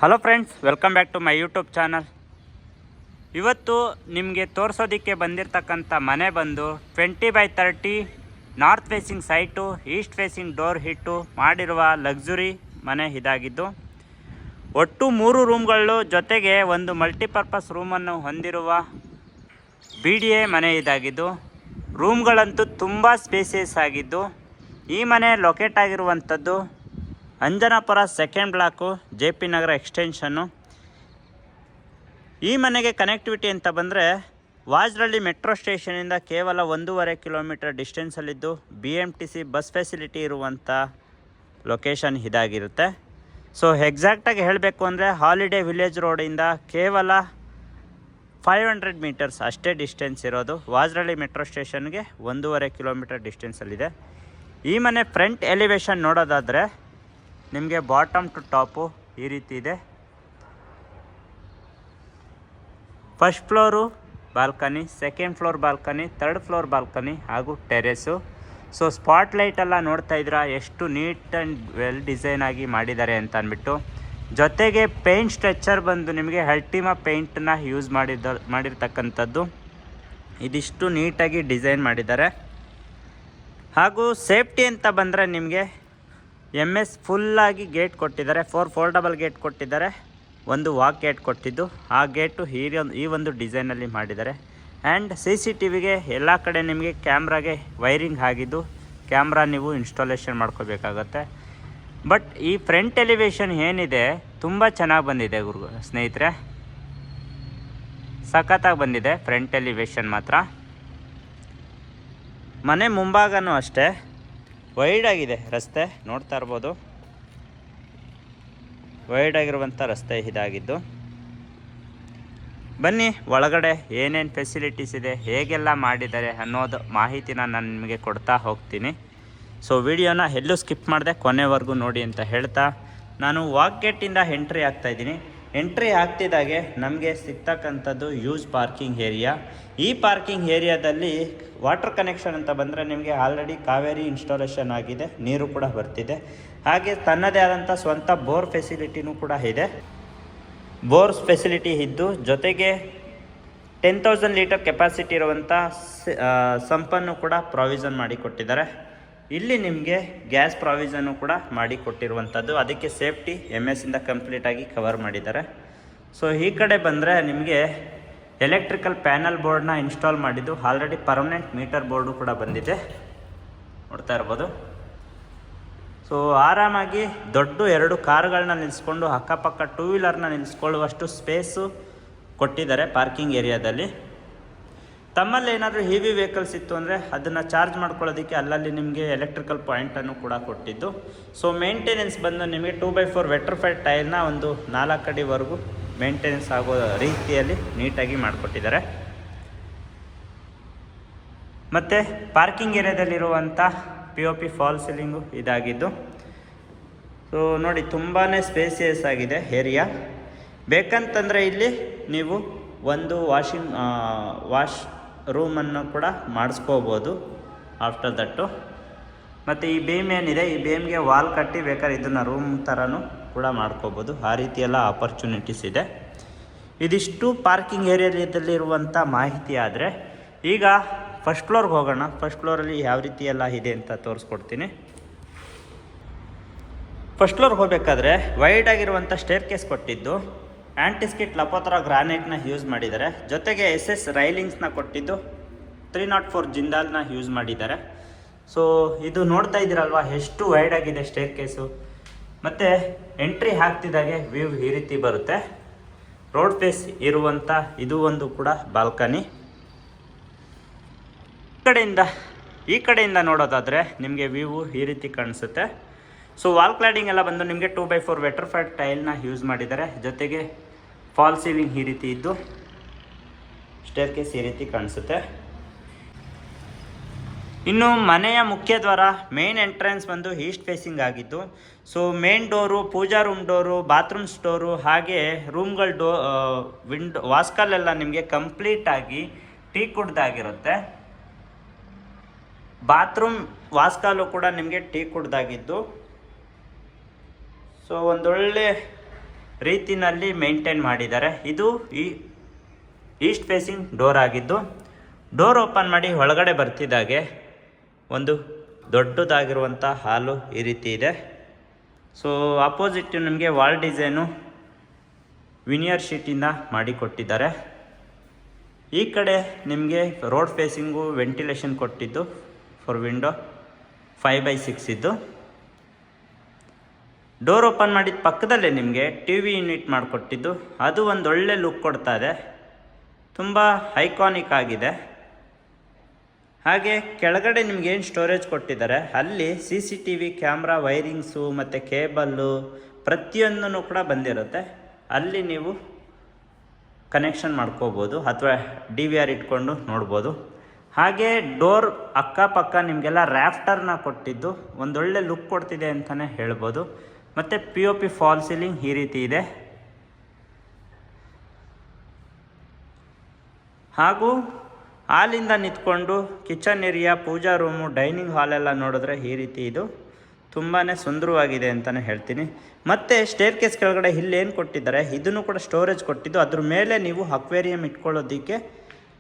Hello friends, welcome back to my YouTube channel. ಇವತ್ತು ನಿಮಗೆ ತೋರಿಸೋದಕ್ಕೆ ಬಂದಿರತಕ್ಕಂಥ ಮನೆ ಬಂದು 20x30 north facing site, east facing door ಹಿಟ್ಟು ಮಾಡಿರುವ ಲಕ್ಸುರಿ ಮನೆ ಇದಾಗಿದ್ದು, ಒಟ್ಟು 3 ರೂಮ್ಗಳು ಜೊತೆಗೆ ಒಂದು ಮಲ್ಟಿಪರ್ಪಸ್ ರೂಮನ್ನು ಹೊಂದಿರುವ BDA ಮನೆ ಇದಾಗಿದ್ದು, ರೂಮ್ಗಳಂತೂ ತುಂಬ ಸ್ಪೇಸಿಯಸ್ ಆಗಿದ್ದು, ಈ ಮನೆ ಲೊಕೇಟ್ ಆಗಿರುವಂಥದ್ದು ಅಂಜನಾಪುರ ಸೆಕೆಂಡ್ ಬ್ಲಾಕು, JP ನಗರ ಎಕ್ಸ್ಟೆನ್ಷನ್ನು. ಈ ಮನೆಗೆ ಕನೆಕ್ಟಿವಿಟಿ ಅಂತ ಬಂದರೆ ವಾಜರಳ್ಳಿ ಮೆಟ್ರೋ ಸ್ಟೇಷನಿಂದ ಕೇವಲ 1.5 ಕಿಲೋಮೀಟರ್ ಡಿಸ್ಟೆನ್ಸಲ್ಲಿದ್ದು BMTC ಬಸ್ ಫೆಸಿಲಿಟಿ ಇರುವಂಥ ಲೊಕೇಶನ್ ಇದಾಗಿರುತ್ತೆ. ಸೊ ಎಕ್ಸಾಕ್ಟಾಗಿ ಹೇಳಬೇಕು ಅಂದರೆ ಹಾಲಿಡೇ ವಿಲೇಜ್ ರೋಡಿಂದ ಕೇವಲ 500 ಮೀಟರ್ಸ್ ಅಷ್ಟೇ ಡಿಸ್ಟೆನ್ಸ್ ಇರೋದು. ವಾಜರಳ್ಳಿ ಮೆಟ್ರೋ ಸ್ಟೇಷನ್ಗೆ 1.5 ಕಿಲೋಮೀಟರ್ ಡಿಸ್ಟೆನ್ಸಲ್ಲಿದೆ. ಈ ಮನೆ ಫ್ರಂಟ್ ಎಲಿವೇಶನ್ ನೋಡೋದಾದರೆ ನಿಮಗೆ ಬಾಟಮ್ ಟು ಟಾಪು ಈ ರೀತಿ ಇದೆ. First floor balcony, second floor balcony, third floor balcony ಹಾಗೂ ಟೆರೆಸು. ಸೊ ಸ್ಪಾಟ್ ಲೈಟ್ ಎಲ್ಲ ನೋಡ್ತಾ ಇದ್ದೀರಾ ಎಷ್ಟು ನೀಟ್ ಆ್ಯಂಡ್ ವೆಲ್ ಡಿಸೈನ್ ಆಗಿ ಮಾಡಿದ್ದಾರೆ ಅಂತ ಅಂದ್ಬಿಟ್ಟು. ಜೊತೆಗೆ ಪೇಂಟ್ ಸ್ಟ್ರಕ್ಚರ್ ಬಂದು ನಿಮಗೆ ಅಲ್ಟಿಮಾ ಪೇಂಟನ್ನ ಯೂಸ್ ಮಾಡಿರ್ತಕ್ಕಂಥದ್ದು. ಇದಿಷ್ಟು ನೀಟಾಗಿ ಡಿಸೈನ್ ಮಾಡಿದ್ದಾರೆ. ಹಾಗೂ ಸೇಫ್ಟಿ ಅಂತ ಬಂದರೆ ನಿಮಗೆ MS ಫುಲ್ಲಾಗಿ ಗೇಟ್ ಕೊಟ್ಟಿದ್ದಾರೆ. 4 ಫೋಲ್ಡಬಲ್ ಗೇಟ್ ಕೊಟ್ಟಿದ್ದಾರೆ, ಒಂದು ವಾಕ್ ಗೇಟ್ ಕೊಟ್ಟಿದ್ದು. ಆ ಗೇಟು ಈ ಒಂದು ಡಿಸೈನಲ್ಲಿ ಮಾಡಿದ್ದಾರೆ. ಆ್ಯಂಡ್ CCTVಗೆ ಎಲ್ಲ ಕಡೆ ನಿಮಗೆ ಕ್ಯಾಮ್ರಾಗೆ ವೈರಿಂಗ್ ಆಗಿದ್ದು, ಕ್ಯಾಮ್ರಾ ನೀವು ಇನ್ಸ್ಟಾಲೇಷನ್ ಮಾಡ್ಕೋಬೇಕಾಗತ್ತೆ. ಬಟ್ ಈ ಫ್ರಂಟ್ ಎಲಿವೇಶನ್ ಏನಿದೆ ತುಂಬ ಚೆನ್ನಾಗಿ ಬಂದಿದೆ ಸ್ನೇಹಿತರೆ, ಸಖತ್ತಾಗಿ ಬಂದಿದೆ ಫ್ರಂಟ್ ಎಲಿವೇಶನ್ ಮಾತ್ರ. ಮನೆ ಮುಂಭಾಗನೂ ಅಷ್ಟೇ ವೈಡ್ ಆಗಿದೆ ರಸ್ತೆ, ನೋಡ್ತಾ ಇರ್ಬೋದು. ವೈಡ್ ಆಗಿರುವಂಥ ರಸ್ತೆ ಇದಾಗಿದ್ದು. ಬನ್ನಿ ಒಳಗಡೆ ಏನೇನು ಫೆಸಿಲಿಟೀಸ್ ಇದೆ, ಹೇಗೆಲ್ಲ ಮಾಡಿದ್ದಾರೆ ಅನ್ನೋದು ಮಾಹಿತಿನ ನಾನು ನಿಮಗೆ ಕೊಡ್ತಾ ಹೋಗ್ತೀನಿ. ಸೊ ವಿಡಿಯೋನ ಎಲ್ಲೂ ಸ್ಕಿಪ್ ಮಾಡಿದೆ, ಕೊನೆವರೆಗೂ ನೋಡಿ ಅಂತ ಹೇಳ್ತಾ ನಾನು ವಾಕ್ ಗೇಟಿಂದ ಎಂಟ್ರಿ ಆಗ್ತಾಯಿದ್ದೀನಿ. ಎಂಟ್ರಿ ಆಗ್ತಿದ್ದಾಗೆ ನಮಗೆ ಸಿಗ್ತಕ್ಕಂಥದ್ದು ಯೂಸ್ ಪಾರ್ಕಿಂಗ್ ಏರಿಯಾ. ಈ ಪಾರ್ಕಿಂಗ್ ಏರಿಯಾದಲ್ಲಿ ವಾಟರ್ ಕನೆಕ್ಷನ್ ಅಂತ ಬಂದರೆ ನಿಮಗೆ ಆಲ್ರೆಡಿ ಕಾವೇರಿ ಇನ್ಸ್ಟಾಲೇಷನ್ ಆಗಿದೆ, ನೀರು ಕೂಡ ಬರ್ತಿದೆ. ಹಾಗೆ ತನ್ನದೇ ಆದಂಥ ಸ್ವಂತ ಬೋರ್ ಫೆಸಿಲಿಟಿನೂ ಕೂಡ ಇದೆ. ಬೋರ್ ಫೆಸಿಲಿಟಿ ಇದ್ದು ಜೊತೆಗೆ 10,000 ಲೀಟರ್ ಕೆಪಾಸಿಟಿ ಇರುವಂಥ ಸಂಪನ್ನು ಕೂಡ ಪ್ರಾವಿಷನ್ ಮಾಡಿಕೊಟ್ಟಿದ್ದಾರೆ. ಇಲ್ಲಿ ನಿಮಗೆ ಗ್ಯಾಸ್ ಪ್ರಾವಿಷನ್ನು ಕೂಡ ಮಾಡಿ ಕೊಟ್ಟಿರುವಂಥದ್ದು. ಅದಕ್ಕೆ ಸೇಫ್ಟಿ MS ಇಂದ ಕಂಪ್ಲೀಟಾಗಿ ಕವರ್ ಮಾಡಿದ್ದಾರೆ. ಸೊ ಈ ಕಡೆ ಬಂದರೆ ನಿಮಗೆ ಎಲೆಕ್ಟ್ರಿಕಲ್ ಪ್ಯಾನಲ್ ಬೋರ್ಡ್ನ ಇನ್ಸ್ಟಾಲ್ ಮಾಡಿದ್ದು, ಆಲ್ರೆಡಿ ಪರ್ಮನೆಂಟ್ ಮೀಟರ್ ಬೋರ್ಡು ಕೂಡ ಬಂದಿದೆ, ನೋಡ್ತಾ ಇರ್ಬೋದು. ಸೊ ಆರಾಮಾಗಿ ದೊಡ್ಡ 2 ಕಾರುಗಳನ್ನ ನಿಲ್ಲಿಸ್ಕೊಂಡು ಅಕ್ಕಪಕ್ಕ 2 ವೀಲರ್ನ ನಿಲ್ಲಿಸ್ಕೊಳ್ಳುವಷ್ಟು ಸ್ಪೇಸು ಕೊಟ್ಟಿದ್ದಾರೆ ಪಾರ್ಕಿಂಗ್ ಏರಿಯಾದಲ್ಲಿ. ತಮ್ಮಲ್ಲಿ ಏನಾದರೂ ಹೆವಿ ವೆಹಿಕಲ್ಸ್ ಇತ್ತು ಅಂದರೆ ಅದನ್ನು ಚಾರ್ಜ್ ಮಾಡ್ಕೊಳ್ಳೋದಕ್ಕೆ ಅಲ್ಲಲ್ಲಿ ನಿಮಗೆ ಎಲೆಕ್ಟ್ರಿಕಲ್ ಪಾಯಿಂಟನ್ನು ಕೂಡ ಕೊಟ್ಟಿದ್ದು. ಸೊ ಮೇಂಟೆನೆನ್ಸ್ ಬಂದು ನಿಮಗೆ 2x4 ವೆಟ್ರಿಫೈಡ್ ಟೈಲ್ನ ಒಂದು 4 ಅಡಿವರೆಗೂ ಮೇಂಟೆನೆನ್ಸ್ ಆಗೋ ರೀತಿಯಲ್ಲಿ ನೀಟಾಗಿ ಮಾಡಿಕೊಟ್ಟಿದ್ದಾರೆ. ಮತ್ತು ಪಾರ್ಕಿಂಗ್ ಏರಿಯಾದಲ್ಲಿರುವಂಥ POP ಫಾಲ್ ಸೀಲಿಂಗು ಇದಾಗಿದ್ದು. ಸೊ ನೋಡಿ ತುಂಬಾ ಸ್ಪೇಸಿಯಸ್ ಆಗಿದೆ ಏರಿಯಾ. ಬೇಕಂತಂದರೆ ಇಲ್ಲಿ ನೀವು ಒಂದು ವಾಶ್ ರೂಮನ್ನು ಕೂಡ ಮಾಡಿಸ್ಕೋಬೋದು ಆಫ್ಟರ್ ದಟ್ಟು. ಮತ್ತು ಈ ಬೇಮ್ ಏನಿದೆ, ಈ ಬೇಮ್ಗೆ ವಾಲ್ ಕಟ್ಟಿ ಬೇಕಾದ್ರೆ ಇದನ್ನು ರೂಮ್ ಥರನೂ ಕೂಡ ಮಾಡ್ಕೋಬೋದು. ಆ ರೀತಿಯೆಲ್ಲ ಆಪರ್ಚುನಿಟೀಸ್ ಇದೆ. ಇದಿಷ್ಟು ಪಾರ್ಕಿಂಗ್ ಏರಿಯಾದಲ್ಲಿರುವಂಥ ಮಾಹಿತಿ. ಆದರೆ ಈಗ ಫಸ್ಟ್ ಫ್ಲೋರ್ಗೆ ಹೋಗೋಣ. ಫಸ್ಟ್ ಫ್ಲೋರಲ್ಲಿ ಯಾವ ರೀತಿ ಎಲ್ಲ ಇದೆ ಅಂತ ತೋರಿಸ್ಕೊಡ್ತೀನಿ. ಫಸ್ಟ್ ಫ್ಲೋರ್ಗೆ ಹೋಗಬೇಕಾದ್ರೆ ವೈಡ್ ಆಗಿರುವಂಥ ಸ್ಟೇರ್ ಕೇಸ್ ಕೊಟ್ಟಿದ್ದು, ಆ್ಯಂಟಿಸ್ಕಿಟ್ ಲಪೋತರ ಗ್ರಾನೈಟ್ನ ಯೂಸ್ ಮಾಡಿದ್ದಾರೆ. ಜೊತೆಗೆ SS ರೈಲಿಂಗ್ಸ್ನ ಕೊಟ್ಟಿದ್ದು 304 ಜಿಂದಾಲ್ನ ಯೂಸ್ ಮಾಡಿದ್ದಾರೆ. ಸೊ ಇದು ನೋಡ್ತಾ ಇದ್ದೀರಲ್ವ ಎಷ್ಟು ವೈಡ್ ಆಗಿದೆ ಸ್ಟೇರ್ ಕೇಸು. ಮತ್ತು ಎಂಟ್ರಿ ಹಾಕ್ತಿದ್ದಾಗೆ ವ್ಯೂ ಈ ರೀತಿ ಬರುತ್ತೆ. ರೋಡ್ ಫೇಸ್ ಇರುವಂಥ ಇದು ಒಂದು ಕೂಡ ಬಾಲ್ಕನಿ. ಈ ಕಡೆಯಿಂದ ನೋಡೋದಾದರೆ ನಿಮಗೆ ವ್ಯೂ ಈ ರೀತಿ ಕಾಣಿಸುತ್ತೆ. ಸೊ ವಾಲ್ ಕ್ಲಾಡಿಂಗ್ ಎಲ್ಲ ಬಂದು ನಿಮಗೆ 2x4 ವೆಟ್ರಿಫೈಡ್ ಟೈಲ್ನ ಯೂಸ್ ಮಾಡಿದ್ದಾರೆ. ಜೊತೆಗೆ ಫಾಲ್ ಸೀಲಿಂಗ್ ಈ ರೀತಿ ಇದ್ದು ಸ್ಟೇರ್ ಕೇಸ್ ಈ ರೀತಿ ಕಾಣಿಸುತ್ತೆ. ಇನ್ನು ಮನೆಯ ಮುಖ್ಯ ದ್ವಾರ ಮೇನ್ ಎಂಟ್ರೆನ್ಸ್ ಬಂದು ಈಸ್ಟ್ ಫೇಸಿಂಗ್ ಆಗಿದ್ದು. ಸೊ ಮೇನ್ ಡೋರು, ಪೂಜಾ ರೂಮ್ ಡೋರು, ಬಾತ್ರೂಮ್ಸ್ ಡೋರು, ಹಾಗೆ ರೂಮ್ಗಳ ವಾಸ್ಕಲ್ಲೆಲ್ಲ ನಿಮಗೆ ಕಂಪ್ಲೀಟಾಗಿ ಟೀಕುಡ್ದಾಗಿರುತ್ತೆ. ಬಾತ್ರೂಮ್ ವಾಸ್ಕಾಲು ಕೂಡ ನಿಮಗೆ ಟೀಕುಡ್ದಾಗಿದ್ದು. ಸೊ ಒಂದೊಳ್ಳೆ ರೀತಿನಲ್ಲಿ ಮೇಂಟೈನ್ ಮಾಡಿದ್ದಾರೆ. ಇದು ಈಸ್ಟ್ ಫೇಸಿಂಗ್ ಡೋರ್ ಆಗಿದ್ದು, ಡೋರ್ ಓಪನ್ ಮಾಡಿ ಒಳಗಡೆ ಬರ್ತಿದ್ದಾಗೆ ಒಂದು ದೊಡ್ಡದಾಗಿರುವಂಥ ಹಾಲು ಈ ರೀತಿ ಇದೆ. ಸೊ ಅಪೋಸಿಟ್ ನಿಮಗೆ ವಾಲ್ ಡಿಸೈನು ವಿನಿಯರ್ ಶೀಟಿಂದ ಮಾಡಿಕೊಟ್ಟಿದ್ದಾರೆ. ಈ ಕಡೆ ನಿಮಗೆ ರೋಡ್ ಫೇಸಿಂಗು ವೆಂಟಿಲೇಷನ್ ಕೊಟ್ಟಿದ್ದು ಫಾರ್ ವಿಂಡೋ 5/6 ಇದ್ದು. ಡೋರ್ ಓಪನ್ ಮಾಡಿದ ಪಕ್ಕದಲ್ಲೇ ನಿಮಗೆ ಟಿ ವಿ ಯೂನಿಟ್ ಮಾಡಿಕೊಟ್ಟಿದ್ದು, ಅದು ಒಂದು ಒಳ್ಳೆ ಲುಕ್ ಕೊಡ್ತಾ ಇದೆ, ತುಂಬ ಐಕಾನಿಕ್ ಆಗಿದೆ. ಹಾಗೆ ಕೆಳಗಡೆ ನಿಮಗೇನು ಸ್ಟೋರೇಜ್ ಕೊಟ್ಟಿದ್ದಾರೆ ಅಲ್ಲಿ CCTV ಕ್ಯಾಮ್ರಾ ವೈರಿಂಗ್ಸು ಮತ್ತು ಕೇಬಲ್ಲು ಪ್ರತಿಯೊಂದೂ ಕೂಡ ಬಂದಿರುತ್ತೆ. ಅಲ್ಲಿ ನೀವು ಕನೆಕ್ಷನ್ ಮಾಡ್ಕೋಬೋದು ಅಥವಾ DVR ಇಟ್ಕೊಂಡು ನೋಡ್ಬೋದು. ಹಾಗೆ ಡೋರ್ ಅಕ್ಕಪಕ್ಕ ನಿಮಗೆಲ್ಲ ರ್ಯಾಫ್ಟರ್ನ ಕೊಟ್ಟಿದ್ದು ಒಂದೊಳ್ಳೆ ಲುಕ್ ಕೊಡ್ತಿದೆ ಅಂತಲೇ ಹೇಳ್ಬೋದು. ಮತ್ತು POP ಫಾಲ್ ಸೀಲಿಂಗ್ ಈ ರೀತಿ ಇದೆ. ಹಾಗೂ ಹಾಲಿಂದ ನಿಂತ್ಕೊಂಡು ಕಿಚನ್ ಏರಿಯಾ, ಪೂಜಾ ರೂಮು, ಡೈನಿಂಗ್ ಹಾಲೆಲ್ಲ ನೋಡಿದ್ರೆ ಈ ರೀತಿ ಇದು ತುಂಬಾ ಸುಂದರವಾಗಿದೆ ಅಂತಲೇ ಹೇಳ್ತೀನಿ. ಮತ್ತು ಸ್ಟೇರ್ ಕೇಸ್ ಕೆಳಗಡೆ ಇಲ್ಲೇನು ಕೊಟ್ಟಿದ್ದಾರೆ ಇದನ್ನು ಕೂಡ ಸ್ಟೋರೇಜ್ ಕೊಟ್ಟಿದ್ದು, ಅದ್ರ ಮೇಲೆ ನೀವು ಅಕ್ವೇರಿಯಂ ಇಟ್ಕೊಳ್ಳೋದಕ್ಕೆ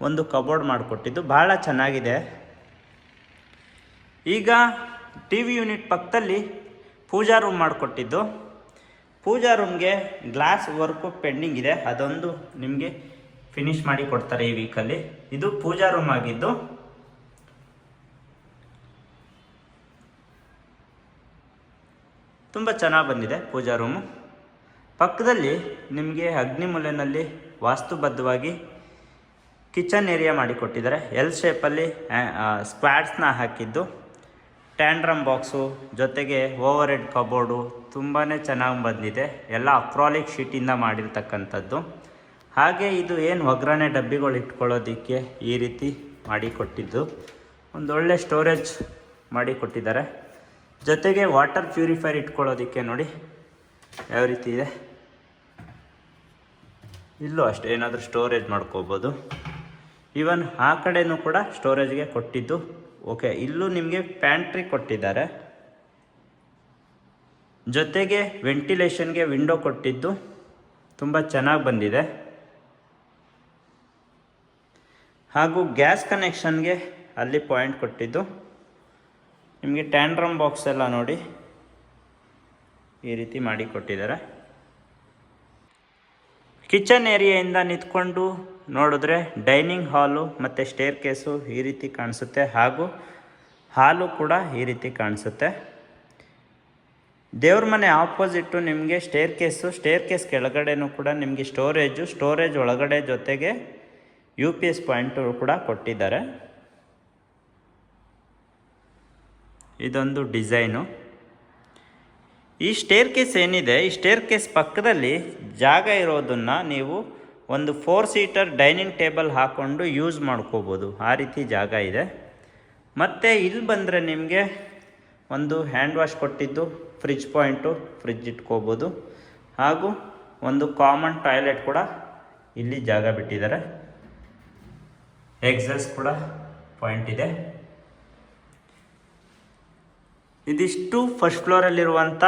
ಒಂದು ಕಬೋರ್ಡ್ ಮಾಡಿಕೊಟ್ಟಿದ್ದು ಭಾಳ ಚೆನ್ನಾಗಿದೆ. ಈಗ TV ಯೂನಿಟ್ ಪಕ್ಕದಲ್ಲಿ ಪೂಜಾ ರೂಮ್ ಮಾಡಿಕೊಟ್ಟಿದ್ದು, ಪೂಜಾ ರೂಮ್ಗೆ ಗ್ಲಾಸ್ ವರ್ಕು ಪೆಂಡಿಂಗ್ ಇದೆ, ಅದೊಂದು ನಿಮಗೆ ಫಿನಿಶ್ ಮಾಡಿ ಕೊಡ್ತಾರೆ ಈ ವೀಕಲ್ಲಿ. ಇದು ಪೂಜಾ ರೂಮ್ ಆಗಿದ್ದು ತುಂಬ ಚೆನ್ನಾಗಿ ಬಂದಿದೆ ಪೂಜಾ ರೂಮು. ಪಕ್ಕದಲ್ಲಿ ನಿಮಗೆ ಅಗ್ನಿಮೂಲೆಯಲ್ಲಿ ವಾಸ್ತುಬದ್ಧವಾಗಿ ಕಿಚನ್ ಏರಿಯಾ ಮಾಡಿಕೊಟ್ಟಿದ್ದಾರೆ. ಎಲ್ ಶೇಪಲ್ಲಿ ಸ್ಕ್ವಾಡ್ಸ್ನ ಹಾಕಿದ್ದು, ಟ್ಯಾಂಡ್ರಮ್ ಬಾಕ್ಸು ಜೊತೆಗೆ ಓವರ್ ಹೆಡ್ ಕಬೋರ್ಡು ತುಂಬಾ ಚೆನ್ನಾಗಿ ಬಂದಿದೆ. ಎಲ್ಲ ಅಕ್ರಾಲಿಕ್ ಶೀಟಿಂದ ಮಾಡಿರ್ತಕ್ಕಂಥದ್ದು. ಹಾಗೆ ಇದು ಏನು ಒಗ್ಗರಣೆ ಡಬ್ಬಿಗಳು ಇಟ್ಕೊಳ್ಳೋದಕ್ಕೆ ಈ ರೀತಿ ಮಾಡಿಕೊಟ್ಟಿದ್ದು, ಒಂದೊಳ್ಳೆ ಸ್ಟೋರೇಜ್ ಮಾಡಿಕೊಟ್ಟಿದ್ದಾರೆ. ಜೊತೆಗೆ ವಾಟರ್ ಪ್ಯೂರಿಫೈರ್ ಇಟ್ಕೊಳ್ಳೋದಕ್ಕೆ ನೋಡಿ ಯಾವ ರೀತಿ ಇದೆ. ಇಲ್ಲೂ ಅಷ್ಟೇ ಏನಾದರೂ ಸ್ಟೋರೇಜ್ ಮಾಡ್ಕೋಬೋದು. ಈವನ್ ಆ ಕಡೆಯೂ ಕೂಡ ಸ್ಟೋರೇಜ್ಗೆ ಕೊಟ್ಟಿದ್ದು. ಓಕೆ, ಇಲ್ಲೂ ನಿಮಗೆ ಪ್ಯಾಂಟ್ರಿ ಕೊಟ್ಟಿದ್ದಾರೆ. ಜೊತೆಗೆ ವೆಂಟಿಲೇಷನ್ಗೆ ವಿಂಡೋ ಕೊಟ್ಟಿದ್ದು ತುಂಬ ಚೆನ್ನಾಗಿ ಬಂದಿದೆ. ಹಾಗೂ ಗ್ಯಾಸ್ ಕನೆಕ್ಷನ್ಗೆ ಅಲ್ಲಿ ಪಾಯಿಂಟ್ ಕೊಟ್ಟಿದ್ದು. ನಿಮಗೆ ಟ್ಯಾಂಡ್ರಮ್ ಬಾಕ್ಸ್ ಎಲ್ಲ ನೋಡಿ ಈ ರೀತಿ ಮಾಡಿ ಕೊಟ್ಟಿದ್ದಾರೆ. ಕಿಚನ್ ಏರಿಯಾಯಿಂದ ನಿಂತ್ಕೊಂಡು ನೋಡಿದ್ರೆ ಡೈನಿಂಗ್ ಹಾಲು ಮತ್ತು ಸ್ಟೇರ್ ಕೇಸು ಈ ರೀತಿ ಕಾಣಿಸುತ್ತೆ. ಹಾಗೂ ಹಾಲು ಕೂಡ ಈ ರೀತಿ ಕಾಣಿಸುತ್ತೆ. ದೇವ್ರ ಮನೆ ಆಪೋಸಿಟ್ಟು ನಿಮಗೆ ಸ್ಟೇರ್ ಕೇಸ್ ಕೆಳಗಡೆನೂ ಕೂಡ ನಿಮಗೆ ಸ್ಟೋರೇಜ್ ಒಳಗಡೆ ಜೊತೆಗೆ UPS ಪಾಯಿಂಟು ಕೂಡ ಕೊಟ್ಟಿದ್ದಾರೆ. ಇದೊಂದು ಡಿಸೈನು. ಈ ಸ್ಟೇರ್ ಕೇಸ್ ಏನಿದೆ, ಈ ಸ್ಟೇರ್ ಕೇಸ್ ಪಕ್ಕದಲ್ಲಿ ಜಾಗ ಇರೋದನ್ನು ನೀವು ಒಂದು 4 ಸೀಟರ್ ಡೈನಿಂಗ್ ಟೇಬಲ್ ಹಾಕ್ಕೊಂಡು ಯೂಸ್ ಮಾಡ್ಕೋಬೋದು, ಆ ರೀತಿ ಜಾಗ ಇದೆ. ಮತ್ತು ಇಲ್ಲಿ ಬಂದರೆ ನಿಮಗೆ ಒಂದು ಹ್ಯಾಂಡ್ ವಾಶ್ ಕೊಟ್ಟಿದ್ದು, ಫ್ರಿಜ್ ಪಾಯಿಂಟು, ಫ್ರಿಜ್ ಇಟ್ಕೋಬೋದು. ಹಾಗೂ ಒಂದು ಕಾಮನ್ ಟಾಯ್ಲೆಟ್ ಕೂಡ ಇಲ್ಲಿ ಜಾಗ ಬಿಟ್ಟಿದ್ದಾರೆ. ಎಕ್ಸಾಸ್ಟ್ ಕೂಡ ಪಾಯಿಂಟ್ ಇದೆ. ಇದಿಷ್ಟು ಫಸ್ಟ್ ಫ್ಲೋರಲ್ಲಿರುವಂಥ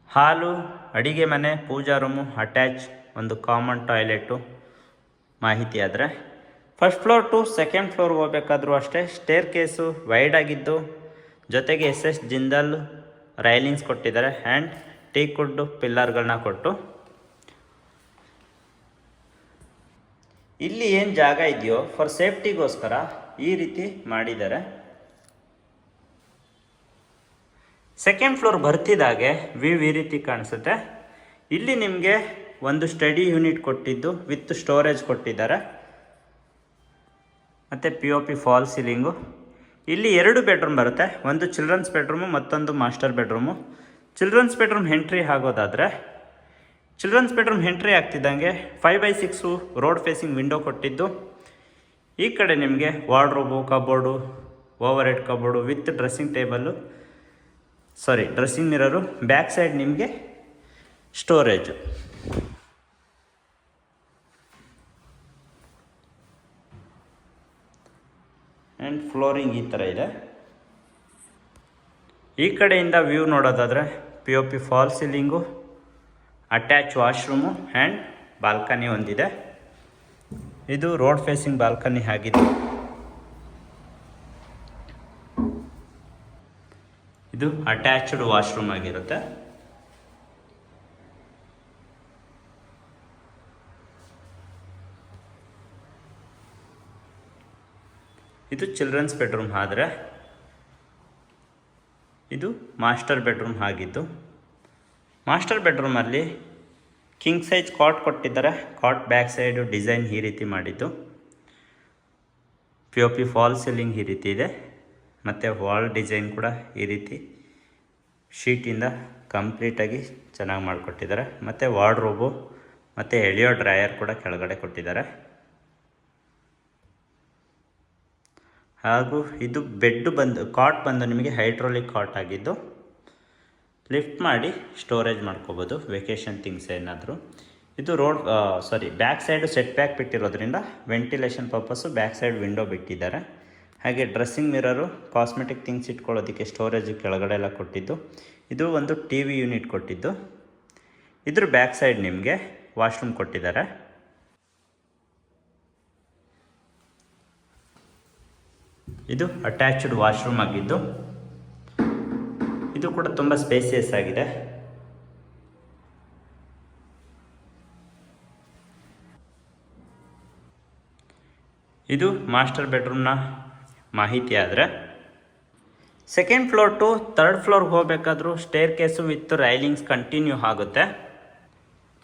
ಹಾಲು, ಅಡಿಗೆ ಮನೆ, ಪೂಜಾ ರೂಮು, ಅಟ್ಯಾಚ್ ಒಂದು ಕಾಮನ್ ಟಾಯ್ಲೆಟು ಮಾಹಿತಿ. ಆದರೆ first floor to second floor ಹೋಗ್ಬೇಕಾದ್ರೂ ಅಷ್ಟೇ ಸ್ಟೇರ್ ಕೇಸು ವೈಡ್ ಆಗಿದ್ದು, ಜೊತೆಗೆ SS ಜಿಂದಾಲ್ ರೈಲಿಂಗ್ಸ್ ಕೊಟ್ಟಿದ್ದಾರೆ ಆ್ಯಂಡ್ ಟೀಕುಡ್ ಪಿಲ್ಲರ್ಗಳನ್ನ ಕೊಟ್ಟು ಇಲ್ಲಿ ಏನು ಜಾಗ ಇದೆಯೋ ಫಾರ್ ಸೇಫ್ಟಿಗೋಸ್ಕರ ಈ ರೀತಿ ಮಾಡಿದ್ದಾರೆ. ಸೆಕೆಂಡ್ ಫ್ಲೋರ್ ಬರ್ತಿದ್ದಾಗೆ ವ್ಯೂ ಈ ರೀತಿ ಕಾಣಿಸುತ್ತೆ. ಇಲ್ಲಿ ನಿಮಗೆ ಒಂದು ಸ್ಟಡಿ ಯೂನಿಟ್ ಕೊಟ್ಟಿದ್ದು ವಿತ್ ಸ್ಟೋರೇಜ್ ಕೊಟ್ಟಿದ್ದಾರೆ. ಮತ್ತು POP ಫಾಲ್ ಸೀಲಿಂಗು. ಇಲ್ಲಿ 2 ಬೆಡ್ರೂಮ್ ಬರುತ್ತೆ, ಒಂದು ಚಿಲ್ಡ್ರನ್ಸ್ ಬೆಡ್ರೂಮು, ಮತ್ತೊಂದು master bedroom. Children's bedroom entry ಆಗೋದಾದರೆ ಚಿಲ್ಡ್ರನ್ಸ್ ಬೆಡ್ರೂಮ್ ಎಂಟ್ರಿ ಆಗ್ತಿದ್ದಂಗೆ 5/6 ರೋಡ್ ಫೇಸಿಂಗ್ ವಿಂಡೋ ಕೊಟ್ಟಿದ್ದು. ಈ ಕಡೆ ನಿಮಗೆ wardrobe, cupboard, overhead cupboard with dressing mirror. Back side ನಿಮಗೆ ಸ್ಟೋರೇಜು. ಆ್ಯಂಡ್ ಫ್ಲೋರಿಂಗ್ ಈ ಥರ ಇದೆ. ಈ ಕಡೆಯಿಂದ ವ್ಯೂ ನೋಡೋದಾದರೆ POP fall ceiling, attach washroom and balcony ಒಂದಿದೆ. ಇದು ರೋಡ್ ಫೇಸಿಂಗ್ ಬಾಲ್ಕನಿ ಆಗಿದೆ. ಇದು ಅಟ್ಯಾಚ್ಡ್ ವಾಶ್ರೂಮ್ ಆಗಿರುತ್ತೆ. ಇದು ಚಿಲ್ಡ್ರನ್ಸ್ ಬೆಡ್ರೂಮ್ ಆದರೆ ಇದು ಮಾಸ್ಟರ್ ಬೆಡ್ರೂಮ್ ಆಗಿದ್ದು, ಮಾಸ್ಟರ್ ಬೆಡ್ರೂಮಲ್ಲಿ ಕಿಂಗ್ ಸೈಜ್ ಕಾಟ್ ಕೊಟ್ಟಿದ್ದಾರೆ. ಕಾಟ್ ಬ್ಯಾಕ್ ಸೈಡು ಡಿಸೈನ್ ಈ ರೀತಿ ಮಾಡಿದ್ದು, POP ಫಾಲ್ ಸೀಲಿಂಗ್ ಈ ರೀತಿ ಇದೆ, ಮತ್ತು ವಾಲ್ ಡಿಸೈನ್ ಕೂಡ ಈ ರೀತಿ ಶೀಟಿಂದ ಕಂಪ್ಲೀಟಾಗಿ ಚೆನ್ನಾಗಿ ಮಾಡಿಕೊಟ್ಟಿದ್ದಾರೆ. ಮತ್ತು ವಾರ್ಡ್ರೋಬು ಮತ್ತು ಎಳೆಯೋ ಡ್ರಾಯರ್ ಕೂಡ ಕೆಳಗಡೆ ಕೊಟ್ಟಿದ್ದಾರೆ. ಹಾಗೂ ಇದು ಬೆಡ್ ಬಂದು ಕಾಟ್ ಬಂದು ನಿಮಗೆ ಹೈಡ್ರೋಲಿಕ್ ಕಾಟ್ ಆಗಿದ್ದು, ಲಿಫ್ಟ್ ಮಾಡಿ ಸ್ಟೋರೇಜ್ ಮಾಡ್ಕೋಬೋದು ವೆಕೇಷನ್ ಥಿಂಗ್ಸ್ ಏನಾದರೂ. ಇದು ಬ್ಯಾಕ್ ಸೈಡು ಸೆಟ್ ಬ್ಯಾಕ್ ಬಿಟ್ಟಿರೋದ್ರಿಂದ ventilation purpose back side window ಬಿಟ್ಟಿದ್ದಾರೆ. ಹಾಗೆ ಡ್ರೆಸ್ಸಿಂಗ್ ಮಿರರು, ಕಾಸ್ಮೆಟಿಕ್ ಥಿಂಗ್ಸ್ ಇಟ್ಕೊಳ್ಳೋದಕ್ಕೆ ಸ್ಟೋರೇಜ್ ಕೆಳಗಡೆ ಎಲ್ಲ ಕೊಟ್ಟಿದ್ದು. ಇದು ಒಂದು TV ಯೂನಿಟ್ ಕೊಟ್ಟಿದ್ದು. ಇದ್ರ ಬ್ಯಾಕ್ ಸೈಡ್ ನಿಮಗೆ ವಾಶ್ರೂಮ್ ಕೊಟ್ಟಿದ್ದಾರೆ. ಇದು ಅಟ್ಯಾಚ್ಡ್ ವಾಶ್ರೂಮ್ ಆಗಿದ್ದು, ಇದು ಕೂಡ ತುಂಬ ಸ್ಪೇಸಿಯಸ್ ಆಗಿದೆ. ಇದು ಮಾಸ್ಟರ್ ಬೆಡ್ರೂಮ್ನ ಮಾಹಿತಿ. ಆದರೆ ಸೆಕೆಂಡ್ ಫ್ಲೋರ್ ಟು ಥರ್ಡ್ ಫ್ಲೋರ್ಗೆ ಹೋಗಬೇಕಾದ್ರೂ staircase with railings continue ಆಗುತ್ತೆ.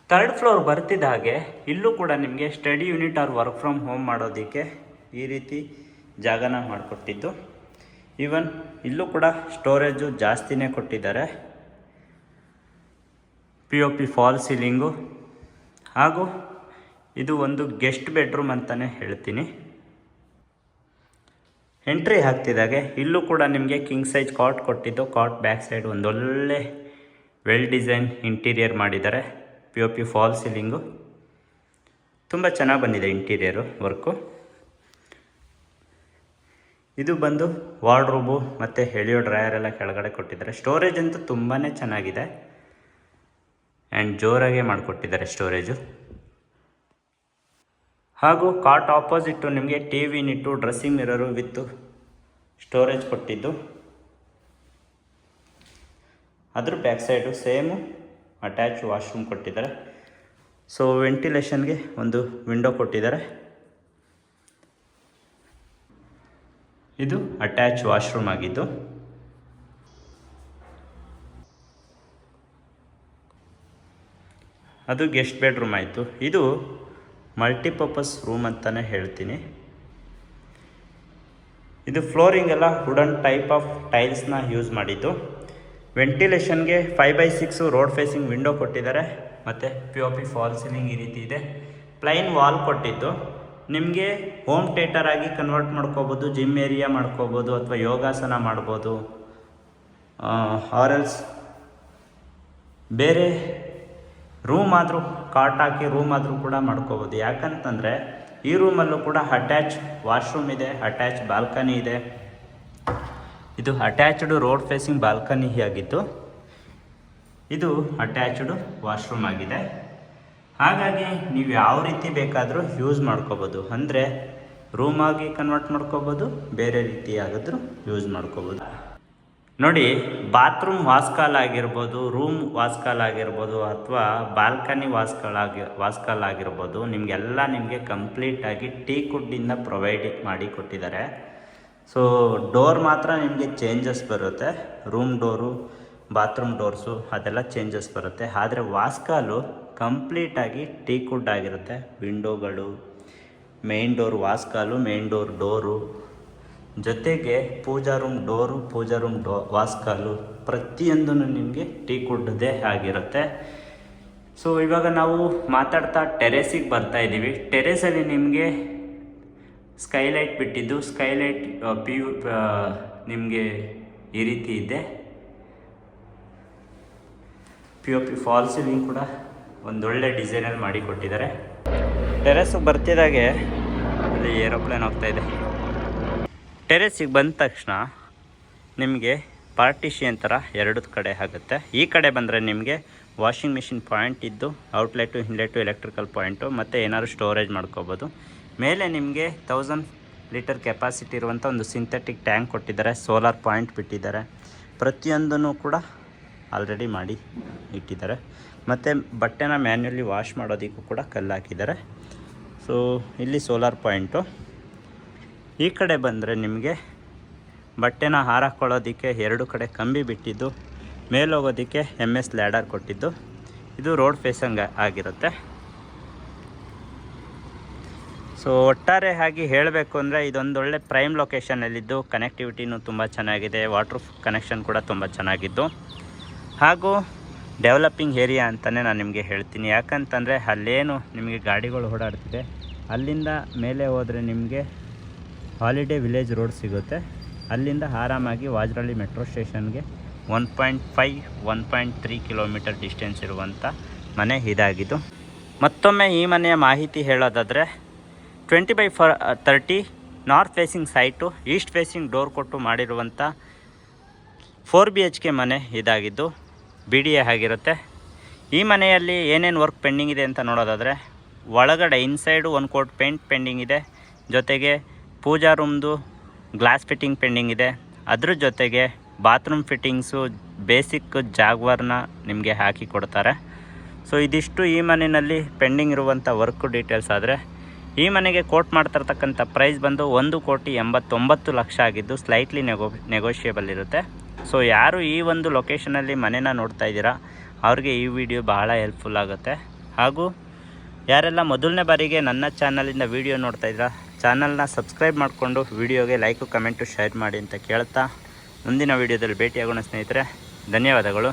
ಥರ್ಡ್ ಫ್ಲೋರ್ ಬರ್ತಿದ್ದ ಹಾಗೆ ಇಲ್ಲೂ ಕೂಡ ನಿಮಗೆ study unit or work from home ಮಾಡೋದಕ್ಕೆ ಈ ರೀತಿ ಜಾಗನ ಮಾಡಿಕೊಟ್ಟಿದ್ದು. ಈವನ್ ಇಲ್ಲೂ ಕೂಡ ಸ್ಟೋರೇಜು ಜಾಸ್ತಿನೇ ಕೊಟ್ಟಿದ್ದಾರೆ. POP ಫಾಲ್ ಸೀಲಿಂಗು, ಹಾಗೂ ಇದು ಒಂದು ಗೆಸ್ಟ್ ಬೆಡ್ರೂಮ್ ಅಂತಲೇ ಹೇಳ್ತೀನಿ. ಎಂಟ್ರಿ ಆಗ್ತಿದ್ದಾಗೆ ಇಲ್ಲೂ ಕೂಡ ನಿಮಗೆ ಕಿಂಗ್ ಸೈಜ್ ಕಾಟ್ ಕೊಟ್ಟಿದ್ದು. ಕಾಟ್ ಬ್ಯಾಕ್ ಸೈಡ್ ಒಂದೊಳ್ಳೆ ವೆಲ್ ಡಿಸೈನ್ ಇಂಟೀರಿಯರ್ ಮಾಡಿದ್ದಾರೆ. POP ಫಾಲ್ ಸೀಲಿಂಗು ತುಂಬ ಚೆನ್ನಾಗಿ ಬಂದಿದೆ ಇಂಟೀರಿಯರು ವರ್ಕು. ಇದು ಬಂದು ವಾರ್ಡ್ರೋಬು ಮತ್ತು ಎಳೆಯೋ ಡ್ರಾಯರ್ ಎಲ್ಲ ಕೆಳಗಡೆ ಕೊಟ್ಟಿದ್ದಾರೆ. ಸ್ಟೋರೇಜ್ ಅಂತೂ ತುಂಬಾ ಚೆನ್ನಾಗಿದೆ ಆ್ಯಂಡ್ ಜೋರಾಗೆ ಮಾಡಿಕೊಟ್ಟಿದ್ದಾರೆ ಸ್ಟೋರೇಜು. ಹಾಗೂ ಕಾಟ್ ಆಪೋಸಿಟ್ಟು ನಿಮಗೆ TV unit, dressing mirror with storage ಕೊಟ್ಟಿದ್ದು. ಅದ್ರ back side same attach washroom ಕೊಟ್ಟಿದ್ದಾರೆ. ಸೊ ವೆಂಟಿಲೇಷನ್ಗೆ ಒಂದು ವಿಂಡೋ ಕೊಟ್ಟಿದ್ದಾರೆ. ಇದು ಅಟ್ಯಾಚ್ ವಾಶ್ರೂಮ್ ಆಗಿದ್ದು. ಅದು ಗೆಸ್ಟ್ ಬೆಡ್ರೂಮ್ ಆಯಿತು. ಇದು ಮಲ್ಟಿಪರ್ಪಸ್ ರೂಮ್ ಅಂತಲೇ ಹೇಳ್ತೀನಿ. ಇದು ಫ್ಲೋರಿಂಗ್ ಎಲ್ಲ ವುಡನ್ ಟೈಪ್ ಆಫ್ ಟೈಲ್ಸ್ನ ಯೂಸ್ ಮಾಡಿದ್ದು. ವೆಂಟಿಲೇಷನ್ಗೆ 5/6 ರೋಡ್ ಫೇಸಿಂಗ್ ವಿಂಡೋ ಕೊಟ್ಟಿದ್ದಾರೆ. ಮತ್ತು POP ಫಾಲ್ ಸೀಲಿಂಗ್ ಈ ರೀತಿ ಇದೆ. ಪ್ಲೈನ್ ವಾಲ್ ಕೊಟ್ಟಿದ್ದು. ನಿಮಗೆ ಹೋಮ್ ಥಿಯೇಟರ್ ಆಗಿ ಕನ್ವರ್ಟ್ ಮಾಡ್ಕೋಬೋದು, ಜಿಮ್ ಏರಿಯಾ ಮಾಡ್ಕೋಬೋದು, ಅಥವಾ ಯೋಗಾಸನ ಮಾಡ್ಬೋದು, ಆರ್ಎಲ್ಸ್ ಬೇರೆ ರೂಮ್ ಆದರೂ ಕಾಟ್ ಹಾಕಿ ರೂಮ್ ಆದರೂ ಕೂಡ ಮಾಡ್ಕೋಬೋದು. ಯಾಕಂತಂದರೆ ಈ ರೂಮಲ್ಲೂ ಕೂಡ ಅಟ್ಯಾಚ್ ವಾಶ್ರೂಮ್ ಇದೆ, ಅಟ್ಯಾಚ್ ಬಾಲ್ಕನಿ ಇದೆ. ಇದು ಅಟ್ಯಾಚ್ಡ್ ರೋಡ್ ಫೇಸಿಂಗ್ ಬಾಲ್ಕನಿ ಆಗಿತ್ತು. ಇದು ಅಟ್ಯಾಚ್ಡ್ ವಾಶ್ರೂಮ್ ಆಗಿದೆ. ಹಾಗಾಗಿ ನೀವು ಯಾವ ರೀತಿ ಬೇಕಾದರೂ ಯೂಸ್ ಮಾಡ್ಕೋಬೋದು. ಅಂದರೆ ರೂಮಾಗಿ ಕನ್ವರ್ಟ್ ಮಾಡ್ಕೋಬೋದು, ಬೇರೆ ರೀತಿ ಆಗಿದ್ರೂ ಯೂಸ್ ಮಾಡ್ಕೋಬೋದು. ನೋಡಿ, ಬಾತ್ರೂಮ್ ವಾಸ್ಕಾಲ್ ಆಗಿರ್ಬೋದು, ರೂಮ್ ವಾಸ್ಕಾಲ್ ಆಗಿರ್ಬೋದು, ಅಥವಾ ಬಾಲ್ಕನಿ ವಾಸ್ಕಾಲ್ ಆಗಿರ್ಬೋದು, ನಿಮಗೆ ಕಂಪ್ಲೀಟಾಗಿ ಟೀಕ್ವುಡ್ಡಿಂದ ಪ್ರೊವೈಡ್ ಮಾಡಿ ಕೊಟ್ಟಿದ್ದಾರೆ. ಸೊ ಡೋರ್ ಮಾತ್ರ ನಿಮಗೆ ಚೇಂಜಸ್ ಬರುತ್ತೆ. ರೂಮ್ ಡೋರು, ಬಾತ್ರೂಮ್ ಡೋರ್ಸು ಅದೆಲ್ಲ ಚೇಂಜಸ್ ಬರುತ್ತೆ. ಆದರೆ ವಾಸ್ಕಾಲು ಕಂಪ್ಲೀಟಾಗಿ ಟೀಕ್ವುಡ್ ಆಗಿರುತ್ತೆ. ವಿಂಡೋಗಳು, ಮೇನ್ ಡೋರ್ ವಾಸ್ಕಾಲು, ಮೇನ್ ಡೋರು ಜೊತೆಗೆ ಪೂಜಾ ರೂಮ್ ಡೋರು, ಪೂಜಾ ರೂಮ್ ವಾಸ್ಕಾಲು ಪ್ರತಿಯೊಂದೂ ನಿಮಗೆ ಟೀಕ್ವುಡ್ದೇ ಆಗಿರುತ್ತೆ. ಸೊ ಇವಾಗ ನಾವು ಮಾತಾಡ್ತಾ ಟೆರೇಸಿಗೆ ಬರ್ತಾ ಇದ್ದೀವಿ. ಟೆರೇಸಲ್ಲಿ ನಿಮಗೆ ಸ್ಕೈಲೈಟ್ ಬಿಟ್ಟಿದ್ದು, ಸ್ಕೈಲೈಟ್ ನಿಮಗೆ ಈ ರೀತಿ ಇದೆ. POP ಫಾಲ್ ಸೀಲಿಂಗ್ ಕೂಡ ಒಂದೊಳ್ಳೆ ಡಿಸೈನಲ್ಲಿ ಮಾಡಿ ಕೊಟ್ಟಿದ್ದಾರೆ. ಟೆರೇಸಿಗೆ ಬರ್ತಿದ್ದಾಗೆ ಅಲ್ಲಿ ಏರೋಪ್ಲೇನ್ ಹೋಗ್ತಾಯಿದೆ. ಟೆರೇಸಿಗೆ ಬಂದ ತಕ್ಷಣ ನಿಮಗೆ ಪಾರ್ಟಿಷಿಯನ್ ಥರ ಎರಡು ಕಡೆ ಆಗುತ್ತೆ. ಈ ಕಡೆ ಬಂದರೆ ನಿಮಗೆ ವಾಷಿಂಗ್ ಮಿಷಿನ್ ಪಾಯಿಂಟ್ ಇದ್ದು ಔಟ್ಲೆಟು ಇನ್ಲೆಟು ಎಲೆಕ್ಟ್ರಿಕಲ್ ಪಾಯಿಂಟು ಮತ್ತು ಏನಾದ್ರು ಸ್ಟೋರೇಜ್ ಮಾಡ್ಕೋಬೋದು. ಮೇಲೆ ನಿಮಗೆ 1000 ಲೀಟರ್ ಕೆಪಾಸಿಟಿ ಇರುವಂಥ ಒಂದು ಸಿಂಥೆಟಿಕ್ ಟ್ಯಾಂಕ್ ಕೊಟ್ಟಿದ್ದಾರೆ. ಸೋಲಾರ್ ಪಾಯಿಂಟ್ ಬಿಟ್ಟಿದ್ದಾರೆ. ಪ್ರತಿಯೊಂದನ್ನು ಕೂಡ ಆಲ್ರೆಡಿ ಮಾಡಿ ಇಟ್ಟಿದ್ದಾರೆ. ಮತ್ತು ಬಟ್ಟೆನ ಮ್ಯಾನ್ಯುಲಿ ವಾಶ್ ಮಾಡೋದಕ್ಕೂ ಕೂಡ ಕಲ್ಲು ಹಾಕಿದ್ದಾರೆ. ಸೊ ಇಲ್ಲಿ ಸೋಲಾರ್ ಪಾಯಿಂಟು. ಈ ಕಡೆ ಬಂದರೆ ನಿಮಗೆ ಬಟ್ಟೆನ ಹಾರಾಕೊಳ್ಳೋದಕ್ಕೆ 2 ಕಡೆ ಕಂಬಿ ಬಿಟ್ಟಿದ್ದು, ಮೇಲೋಗೋದಕ್ಕೆ MS ಲ್ಯಾಡರ್ ಕೊಟ್ಟಿದ್ದು. ಇದು ರೋಡ್ ಫೇಸಂಗ್ ಆಗಿರುತ್ತೆ. ಸೊ ಒಟ್ಟಾರೆ ಆಗಿ ಹೇಳಬೇಕು ಅಂದರೆ ಇದೊಂದು ಒಳ್ಳೆ ಪ್ರೈಮ್ ಲೊಕೇಶನಲ್ಲಿದ್ದು ಕನೆಕ್ಟಿವಿಟಿನೂ ತುಂಬ ಚೆನ್ನಾಗಿದೆ. ವಾಟ್ರ್ ಕನೆಕ್ಷನ್ ಕೂಡ ತುಂಬ ಚೆನ್ನಾಗಿದ್ದು, ಹಾಗೂ ಡೆವಲಪಿಂಗ್ ಏರಿಯಾ ಅಂತಲೇ ನಾನು ನಿಮಗೆ ಹೇಳ್ತೀನಿ. ಯಾಕಂತಂದರೆ ಅಲ್ಲೇನು ನಿಮಗೆ ಗಾಡಿಗಳು ಓಡಾಡ್ತಿದೆ, ಅಲ್ಲಿಂದ ಮೇಲೆ ಹೋದರೆ ನಿಮಗೆ ಹಾಲಿಡೇ ವಿಲೇಜ್ ರೋಡ್ ಸಿಗುತ್ತೆ. ಅಲ್ಲಿಂದ ಆರಾಮಾಗಿ ವಾಜರಳ್ಳಿ ಮೆಟ್ರೋ ಸ್ಟೇಷನ್ಗೆ 1.3 ಕಿಲೋಮೀಟರ್ ಡಿಸ್ಟೆನ್ಸ್ ಇರುವಂಥ ಮನೆ ಇದಾಗಿದ್ದು. ಮತ್ತೊಮ್ಮೆ ಈ ಮನೆಯ ಮಾಹಿತಿ ಹೇಳೋದಾದರೆ 20/30 north facing site, east facing door ಕೊಟ್ಟು ಮಾಡಿರುವಂಥ 4 BHK ಮನೆ ಇದಾಗಿದ್ದು BDA ಆಗಿರುತ್ತೆ. ಈ ಮನೆಯಲ್ಲಿ ಏನೇನು ವರ್ಕ್ ಪೆಂಡಿಂಗ್ ಇದೆ ಅಂತ ನೋಡೋದಾದರೆ, ಒಳಗಡೆ ಇನ್ಸೈಡು 1 ಕೋಟ್ ಪೇಂಟ್ ಪೆಂಡಿಂಗ್ ಇದೆ. ಜೊತೆಗೆ ಪೂಜಾ ರೂಮ್ದು ಗ್ಲಾಸ್ ಫಿಟ್ಟಿಂಗ್ ಪೆಂಡಿಂಗ್ ಇದೆ. ಅದ್ರ ಜೊತೆಗೆ ಬಾತ್ರೂಮ್ ಫಿಟ್ಟಿಂಗ್ಸು ಬೇಸಿಕ್ ಜಾಗ್ವಾರ್ನ ನಿಮಗೆ ಹಾಕಿ ಕೊಡ್ತಾರೆ. ಸೊ ಇದಿಷ್ಟು ಈ ಮನೆಯಲ್ಲಿ ಪೆಂಡಿಂಗ್ ಇರುವಂಥ ವರ್ಕ್ ಡೀಟೇಲ್ಸ್. ಆದರೆ ಈ ಮನೆಗೆ ಕೋಟ್ ಮಾಡ್ತಿರ್ತಕ್ಕಂಥ ಪ್ರೈಸ್ ಬಂದು 1,89,00,000 ಆಗಿದ್ದು ಸ್ಲೈಟ್ಲಿ ನೆಗೋಷಿಯೇಬಲ್ ಇರುತ್ತೆ. ಸೊ ಯಾರು ಈ ಒಂದು ಲೊಕೇಶನಲ್ಲಿ ಮನೆನ ನೋಡ್ತಾ ಇದ್ದೀರಾ ಅವ್ರಿಗೆ ಈ ವಿಡಿಯೋ ಬಹಳ ಹೆಲ್ಪ್ಫುಲ್ ಆಗುತ್ತೆ. ಹಾಗೂ ಯಾರೆಲ್ಲ ಮೊದಲನೇ ಬಾರಿಗೆ ನನ್ನ ಚಾನಲಿಂದ ವಿಡಿಯೋ ನೋಡ್ತಾ ಇದ್ದೀರಾ, ಚಾನಲ್ನ ಸಬ್ಸ್ಕ್ರೈಬ್ ಮಾಡಿಕೊಂಡು ವಿಡಿಯೋಗೆ ಲೈಕು ಕಮೆಂಟು ಶೇರ್ ಮಾಡಿ ಅಂತ ಕೇಳ್ತಾ ಮುಂದಿನ ವಿಡಿಯೋದಲ್ಲಿ ಭೇಟಿಯಾಗೋಣ ಸ್ನೇಹಿತರೆ. ಧನ್ಯವಾದಗಳು.